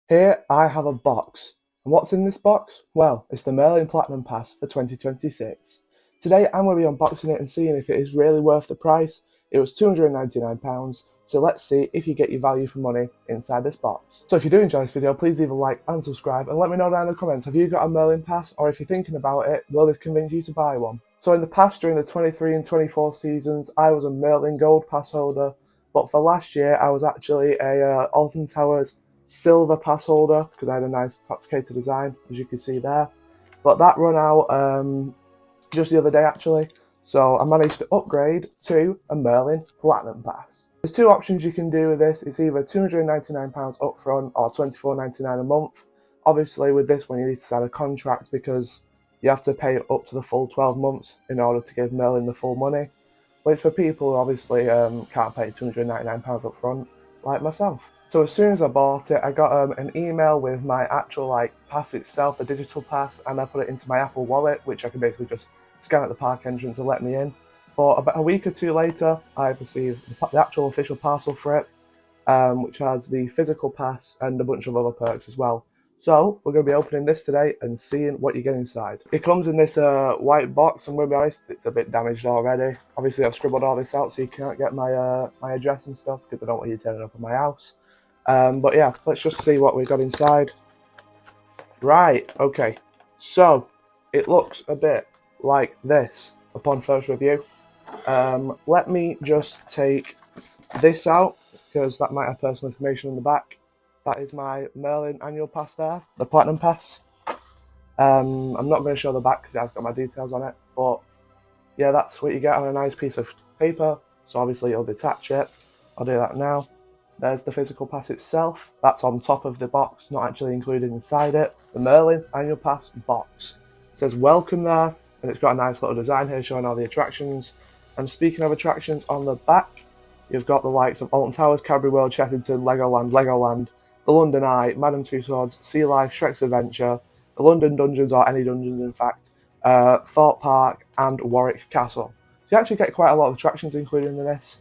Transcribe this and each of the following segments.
Here I have a box. And what's in this box? Well, it's the Merlin Platinum Pass for 2026. Today I'm going to be unboxing it and seeing if it is really worth the price. It was £299, so let's see if you get your value for money inside this box. So if you do enjoy this video, please leave a like and subscribe, and let me know down in the comments, have you got a Merlin Pass, or if you're thinking about it, will this convince you to buy one? So in the past, during the 23 and 24 seasons, I was a Merlin Gold Pass holder, but for last year I was actually a Alton Towers Silver Pass holder because I had a nice Toxicator design, as you can see there. But that run out just the other day actually, so I managed to upgrade to a Merlin Platinum Pass. There's two options you can do with this. It's either £299 upfront or £24.99 a month. Obviously with this one you need to sign a contract because you have to pay up to the full 12 months in order to give Merlin the full money. But it's for people who obviously can't pay £299 upfront, like myself. So as soon as I bought it, I got an email with my actual pass itself, a digital pass, and I put it into my Apple Wallet, which I can basically just scan at the park entrance and let me in. But about a week or two later, I've received the actual official parcel for it, which has the physical pass and a bunch of other perks as well. So we're going to be opening this today and seeing what you get inside. It comes in this white box. I'm going to be honest, it's a bit damaged already. Obviously I've scribbled all this out so you can't get my my address and stuff because I don't want you turning up at my house. But yeah, let's just see what we've got inside. Right, okay. So it looks a bit like this upon first review. Let me just take this out because that might have personal information on the back. That is my Merlin annual pass there, the Platinum Pass. I'm not going to show the back because it has got my details on it, but yeah, that's what you get on a nice piece of paper. So obviously you'll detach it. I'll do that now. There's the physical pass itself. That's on top of the box, not actually included inside it. The Merlin annual pass box. It says welcome there, and it's got a nice little design here showing all the attractions. And speaking of attractions, on the back, you've got the likes of Alton Towers, Cadbury World, Cheffington, Legoland, the London Eye, Madame Tussauds, Sea Life, Shrek's Adventure, the London Dungeons, or any dungeons in fact, Thorpe Park, and Warwick Castle. So you actually get quite a lot of attractions included in this.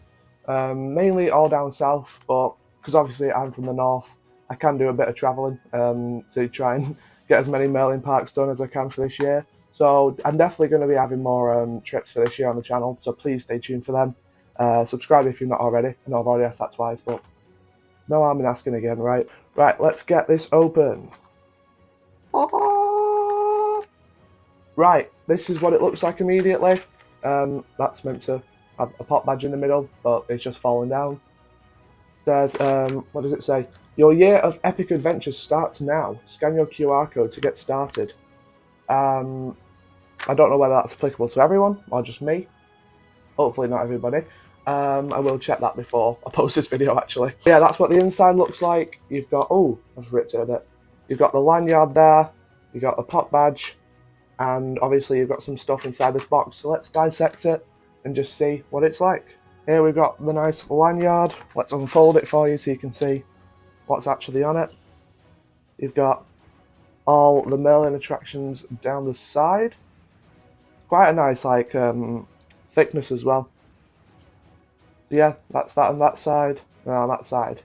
Mainly all down south, but because obviously I'm from the north, I can do a bit of travelling to try and get as many Merlin parks done as I can for this year. So I'm definitely going to be having more trips for this year on the channel, so please stay tuned for them. Subscribe if you're not already. I know I've already asked that twice, but no harm in asking again, right? Right, let's get this open. Right, this is what it looks like immediately. That's meant to have a pop badge in the middle, but it's just fallen down. It says, what does it say? Your year of epic adventures starts now. Scan your QR code to get started. I don't know whether that's applicable to everyone or just me. Hopefully not everybody. I will check that before I post this video actually. Yeah, that's what the inside looks like. You've got, oh, I've ripped it a bit. You've got the lanyard there, you've got the pop badge, and obviously you've got some stuff inside this box. So let's dissect it and just see what it's like. Here we've got the nice lanyard. Let's unfold it for you so you can see what's actually on it. You've got all the Merlin attractions down the side. Quite a nice thickness as well. So yeah, that's that on that side, and on that side.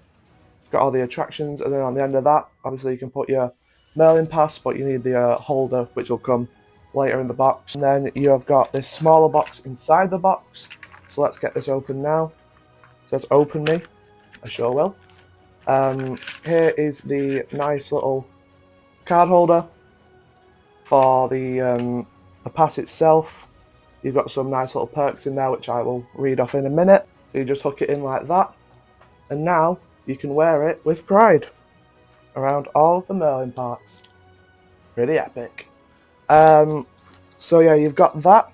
Got all the attractions, and then on the end of that, obviously you can put your Merlin pass, but you need the holder, which will come later in the box. And then you have got this smaller box inside the box. So let's get this open now. It says open me. I sure will. Here is the nice little card holder for the pass itself. You've got some nice little perks in there, which I will read off in a minute. So you just hook it in like that, and now you can wear it with pride around all of the Merlin parks. Pretty epic. So yeah, you've got that,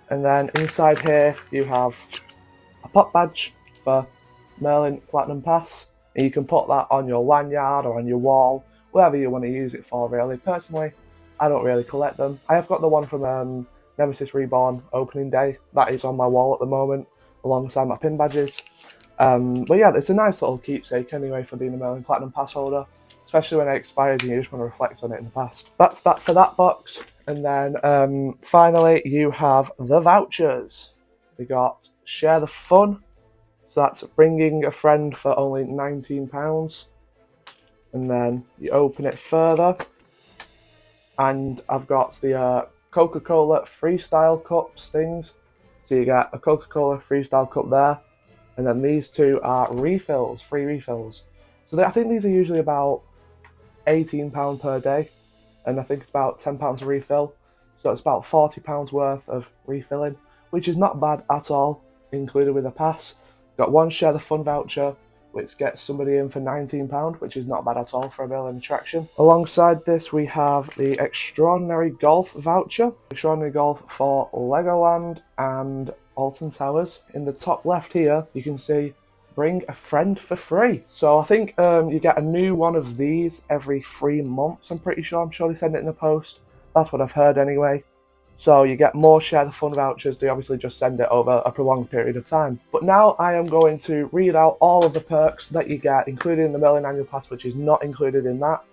and then inside here you have a pop badge for Merlin Platinum Pass, and you can put that on your lanyard or on your wall, whatever you want to use it for really. Personally, I don't really collect them. I have got the one from Nemesis Reborn opening day. That is on my wall at the moment, alongside my pin badges. But yeah, it's a nice little keepsake anyway for being a Merlin Platinum Pass holder, especially when it expires and you just want to reflect on it in the past. That's that for that box. And then finally you have the vouchers. We got Share the Fun, so that's bringing a friend for only £19. and then you open it further, and I've got the Coca-Cola Freestyle Cups things. So you get a Coca-Cola Freestyle Cup there, and then these two are refills, free refills. So I think these are usually about £18 per day, and I think it's about £10 a refill. So it's about £40 worth of refilling, which is not bad at all, included with a pass. Got one Share the Fun voucher, which gets somebody in for £19, which is not bad at all for a Merlin attraction. Alongside this, we have the Extraordinary Golf voucher. Extraordinary Golf for Legoland and Alton Towers. In the top left here, you can see bring a friend for free. So I think you get a new one of these every 3 months, I'm pretty sure. I'm sure they send it in a post. That's what I've heard anyway. So you get more Share the Fun vouchers. They obviously just send it over a prolonged period of time. But now I am going to read out all of the perks that you get, including the Merlin Annual Pass, which is not included in that.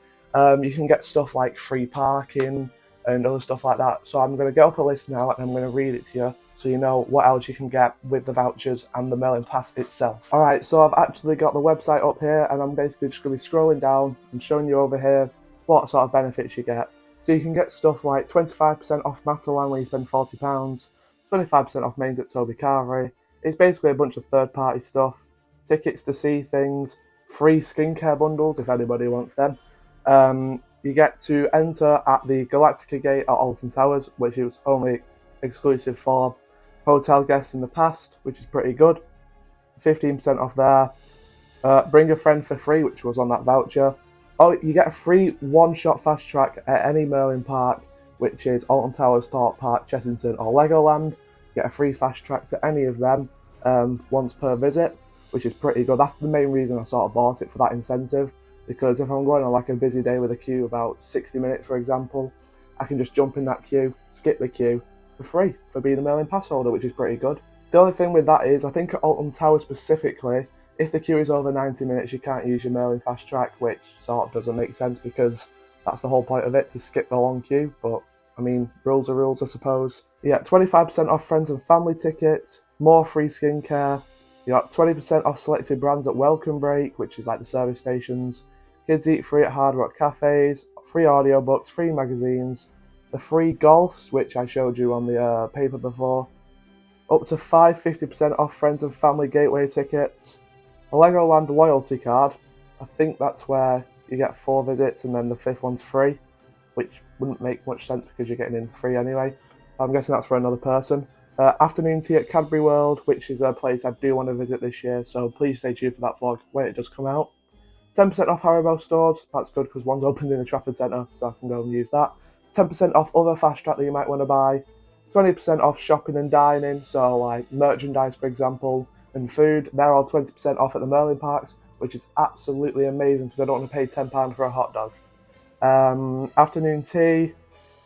You can get stuff like free parking and other stuff like that. So I'm going to get up a list now and I'm going to read it to you, so you know what else you can get with the vouchers and the Merlin Pass itself. Alright, so I've actually got the website up here, and I'm basically just going to be scrolling down and showing you over here what sort of benefits you get. So you can get stuff like 25% off Matalan when you spend £40, 25% off mains at Toby Carvery. It's basically a bunch of third-party stuff, tickets to see things, free skincare bundles if anybody wants them. You get to enter at the Galactica Gate at Alton Towers, which is only exclusive for hotel guests in the past, which is pretty good. 15% off there. Bring a friend for free, which was on that voucher. Oh, you get a free one-shot fast track at any Merlin park, which is Alton Towers, Thorpe Park, Chessington or Legoland. You get a free fast track to any of them once per visit, which is pretty good. That's the main reason I sort of bought it, for that incentive, because if I'm going on like a busy day with a queue about 60 minutes, for example, I can just jump in that queue, skip the queue for free for being a Merlin pass holder, which is pretty good. The only thing with that is, I think at Alton Towers specifically, if the queue is over 90 minutes, you can't use your Merlin fast track, which sort of doesn't make sense because that's the whole point of it, to skip the long queue. But I mean, rules are rules, I suppose. Yeah, 25% off friends and family tickets, more free skincare. You got 20% off selected brands at Welcome Break, which is like the service stations. Kids eat free at Hard Rock cafes, free audiobooks, free magazines, the free golfs, which I showed you on the paper before. Up to 50% off friends and family gateway tickets. A Legoland loyalty card. I think that's where you get 4 visits and then the 5th one's free, which wouldn't make much sense because you're getting in free anyway. I'm guessing that's for another person. Afternoon tea at Cadbury World, which is a place I do want to visit this year, so please stay tuned for that vlog when it does come out. 10% off Haribo stores. That's good because one's opened in the Trafford Centre, so I can go and use that. 10% off other fast track that you might want to buy. 20% off shopping and dining, so like merchandise, for example, and food. They're all 20% off at the Merlin parks, which is absolutely amazing because I don't want to pay £10 for a hot dog. Afternoon tea,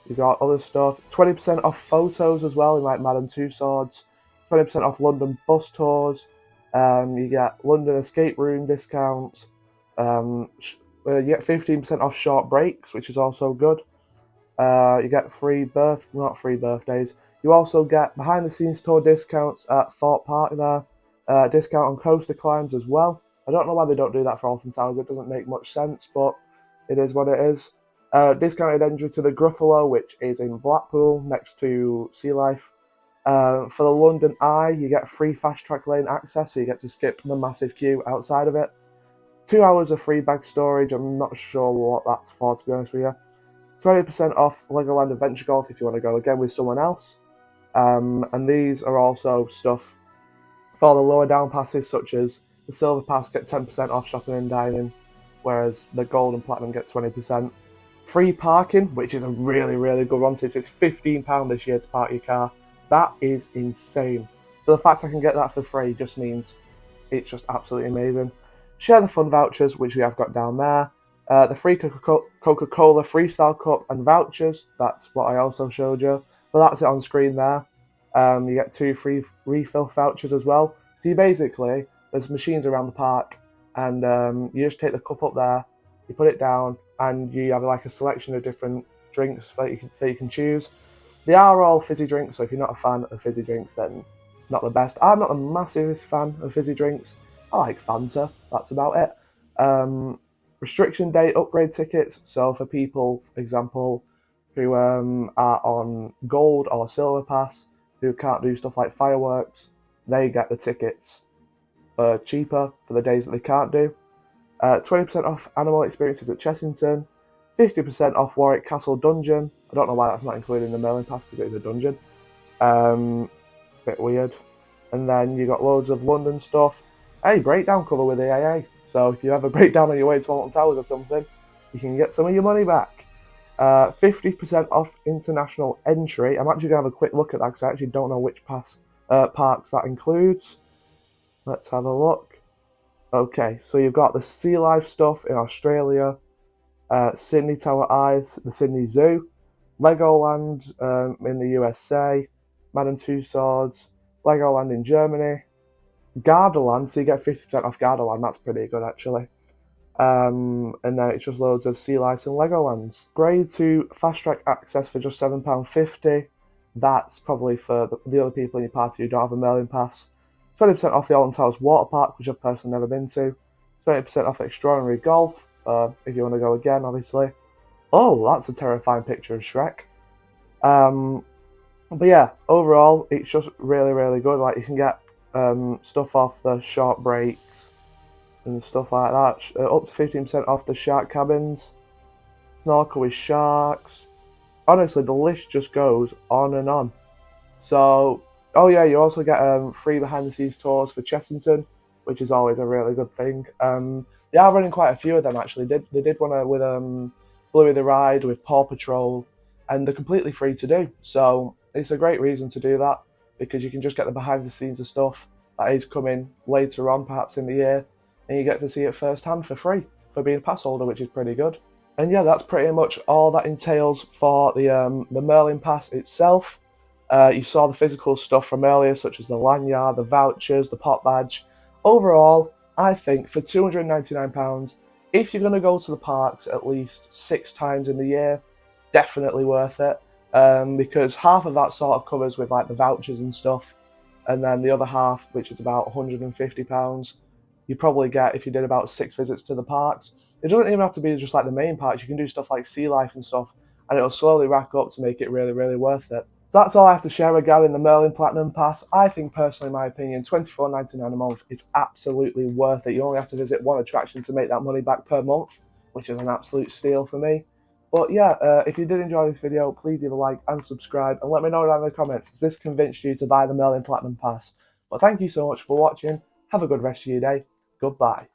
you've got other stuff. 20% off photos as well in like Madame Tussauds. 20% off London bus tours. You get London escape room discounts. You get 15% off short breaks, which is also good. You get not free birthdays. You also get behind the scenes tour discounts at Thorpe Park there. Discount on coaster climbs as well. I don't know why they don't do that for Alton Towers. It doesn't make much sense, but it is what it is. Discounted entry to the Gruffalo, which is in Blackpool next to Sea Life. For the London Eye, you get free fast track lane access, so you get to skip the massive queue outside of it. 2 hours of free bag storage. I'm not sure what that's for, to be honest with you. 20% off Legoland Adventure Golf if you want to go again with someone else. And these are also stuff for the lower down passes, such as the Silver Pass get 10% off shopping and dining, whereas the Gold and Platinum get 20%. Free parking, which is a really, really good one, since it's £15 this year to park your car. That is insane. So the fact I can get that for free just means it's just absolutely amazing. Share the Fun vouchers, which we have got down there. The free Coca-Cola Freestyle Cup and vouchers, that's what I also showed you. But that's it on screen there. You get 2 free refill vouchers as well. So you basically, there's machines around the park, and you just take the cup up there, you put it down, and you have like a selection of different drinks that you can choose. They are all fizzy drinks, so if you're not a fan of fizzy drinks, then not the best. I'm not the massivest fan of fizzy drinks. I like Fanta, that's about it. Restriction day upgrade tickets. So for people, for example, who are on gold or silver pass, who can't do stuff like fireworks, they get the tickets for cheaper for the days that they can't do. 20% off animal experiences at Chessington. 50% off Warwick Castle Dungeon. I don't know why that's not included in the Merlin Pass because it's a dungeon. Bit weird. And then you got loads of London stuff. Hey, breakdown cover with the AA. So if you have a breakdown on your way to Alton Towers or something, you can get some of your money back. 50% off international entry. I'm actually going to have a quick look at that because I actually don't know which parks that includes. Let's have a look. Okay, so you've got the sea life stuff in Australia, Sydney Tower Eyes, the Sydney Zoo, Legoland in the USA, Madame Tussauds, Legoland in Germany, Gardaland, so you get 50% off Gardaland, that's pretty good actually. And then it's just loads of sea lights and Legolands. Grade 2 fast track access for just £7.50. That's probably for the other people in your party who don't have a Merlin Pass. 20% off the Alton Towers Water Park, which I've personally never been to. 20% off Extraordinary Golf, if you want to go again, obviously. Oh, that's a terrifying picture of Shrek. But yeah, overall, it's just really, really good. Like, you can get stuff off the short breaks and stuff like that. Up to 15% off the shark cabins. Snorkel with sharks. Honestly, the list just goes on and on. So, oh yeah, you also get free behind the scenes tours for Chessington, which is always a really good thing. They are running quite a few of them actually. They did one with Bluey the Ride with Paw Patrol, and they're completely free to do. So it's a great reason to do that because you can just get the behind the scenes of stuff that is coming later on, perhaps in the year, and you get to see it firsthand for free for being a pass holder, which is pretty good. And yeah, that's pretty much all that entails for the Merlin Pass itself. You saw the physical stuff from earlier, such as the lanyard, the vouchers, the pop badge. Overall, I think for £299, if you're going to go to the parks at least 6 times in the year, definitely worth it. Because half of that sort of covers with like the vouchers and stuff, and then the other half, which is about £150, you probably get if you did about 6 visits to the parks. It doesn't even have to be just like the main parks. You can do stuff like sea life and stuff, and it'll slowly rack up to make it really, really worth it. So that's all I have to share regarding the Merlin Platinum Pass. I think personally, in my opinion, £24.99 a month is absolutely worth it. You only have to visit one attraction to make that money back per month, which is an absolute steal for me. But yeah, if you did enjoy this video, please leave a like and subscribe, and let me know down in the comments, has this convinced you to buy the Merlin Platinum Pass? But thank you so much for watching. Have a good rest of your day. Goodbye.